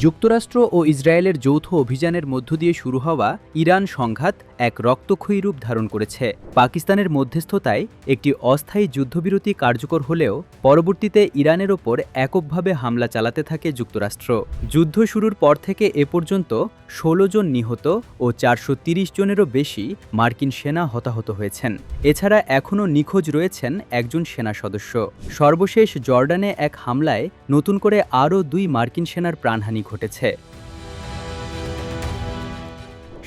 যুক্তরাষ্ট্র ও ইসরায়েলের যৌথ অভিযানের মধ্য দিয়ে শুরু হওয়া ইরান সংঘাত এক রক্তক্ষয়ী রূপ ধারণ করেছে। পাকিস্তানের মধ্যস্থতায় একটি অস্থায়ী যুদ্ধবিরতি কার্যকর হলেও পরবর্তীতে ইরানের ওপর এককভাবে হামলা চালাতে থাকে যুক্তরাষ্ট্র। যুদ্ধ শুরুর পর থেকে এ পর্যন্ত ১৬ জন নিহত ও ৪৩০ জনেরও বেশি মার্কিন সেনা হতাহত হয়েছেন। এছাড়া এখনও নিখোঁজ রয়েছেন একজন সেনা সদস্য। সর্বশেষ জর্ডানে এক হামলায় নতুন করে আরও ২ মার্কিন সেনার প্রাণহানি ঘটেছে।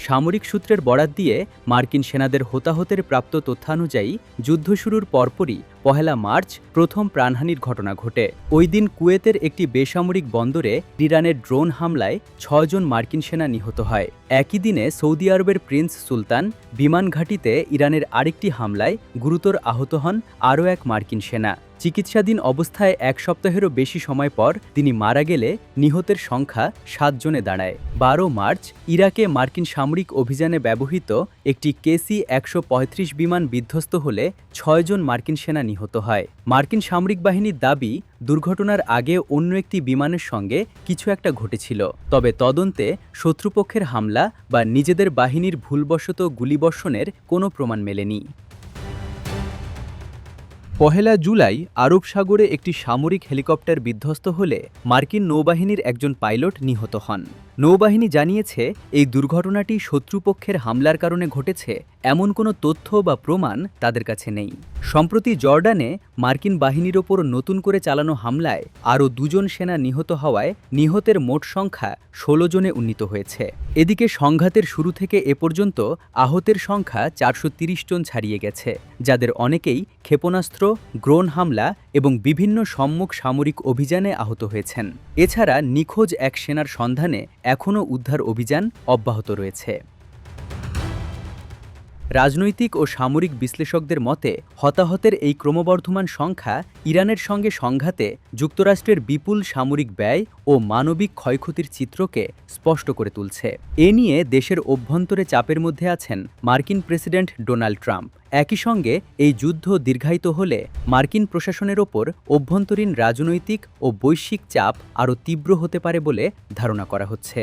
সামরিক সূত্রের বরাত দিয়ে মার্কিন সেনাদের হতাহতের প্রাপ্ত তথ্যানুযায়ী যুদ্ধ শুরুর পরপরই ১ মার্চ প্রথম প্রাণহানির ঘটনা ঘটে। ওই দিন কুয়েতের একটি বেসামরিক বন্দরে ইরানের ড্রোন হামলায় ৬ জন মার্কিন সেনা নিহত হয়। একই দিনে সৌদি আরবের প্রিন্স সুলতান বিমান ঘাঁটিতে ইরানের আরেকটি হামলায় গুরুতর আহত হন আরও এক মার্কিন সেনা। চিকিৎসাধীন অবস্থায় ১ সপ্তাহেরও বেশি সময় পর তিনি মারা গেলে নিহতের সংখ্যা ৭ জনে দাঁড়ায়। ১২ মার্চ ইরাকে মার্কিন সামরিক অভিযানে ব্যবহৃত একটি KC-১৩৫ বিমান বিধ্বস্ত হলে ৬ জন মার্কিন সেনা নিহত হয়। মার্কিন সামরিক বাহিনীর দাবি, দুর্ঘটনার আগে অন্য একটি বিমানের সঙ্গে কিছু একটা ঘটেছিল। তবে তদন্তে শত্রুপক্ষের হামলা বা নিজেদের বাহিনীর ভুলবশত গুলিবর্ষণের কোনো প্রমাণ মেলেনি। ১ জুলাই আরব সাগরে একটি সামরিক হেলিকপ্টার বিধ্বস্ত হলে মার্কিন নৌবাহিনীর একজন পাইলট নিহত হন। নৌবাহিনী জানিয়েছে, এই দুর্ঘটনাটি শত্রুপক্ষের হামলার কারণে ঘটেছে এমন কোনো তথ্য বা প্রমাণ তাদের কাছে নেই। সম্প্রতি জর্ডানে মার্কিন বাহিনীর ওপর নতুন করে চালানো হামলায় আরও ২ জন সেনা নিহত হওয়ায় নিহতের মোট সংখ্যা ১৬ জনে উন্নীত হয়েছে। এদিকে সংঘাতের শুরু থেকে এ পর্যন্ত আহতের সংখ্যা ৪৩০ জন ছাড়িয়ে গেছে, যাদের অনেকেই ক্ষেপণাস্ত্র, ড্রোন হামলা এবং বিভিন্ন সম্মুখ সামরিক অভিযানে আহত হয়েছেন। এছাড়া নিখোঁজ এক সেনার সন্ধানে এখনও উদ্ধার অভিযান অব্যাহত রয়েছে। রাজনৈতিক ও সামরিক বিশ্লেষকদের মতে, হতাহতের এই ক্রমবর্ধমান সংখ্যা ইরানের সঙ্গে সংঘাতে যুক্তরাষ্ট্রের বিপুল সামরিক ব্যয় ও মানবিক ক্ষয়ক্ষতির চিত্রকে স্পষ্ট করে তুলছে। এ নিয়ে দেশের অভ্যন্তরে চাপের মধ্যে আছেন মার্কিন প্রেসিডেন্ট ডোনাল্ড ট্রাম্প। একই সঙ্গে এই যুদ্ধ দীর্ঘায়িত হলে মার্কিন প্রশাসনের ওপর অভ্যন্তরীণ রাজনৈতিক ও বৈশ্বিক চাপ আরও তীব্র হতে পারে বলে ধারণা করা হচ্ছে।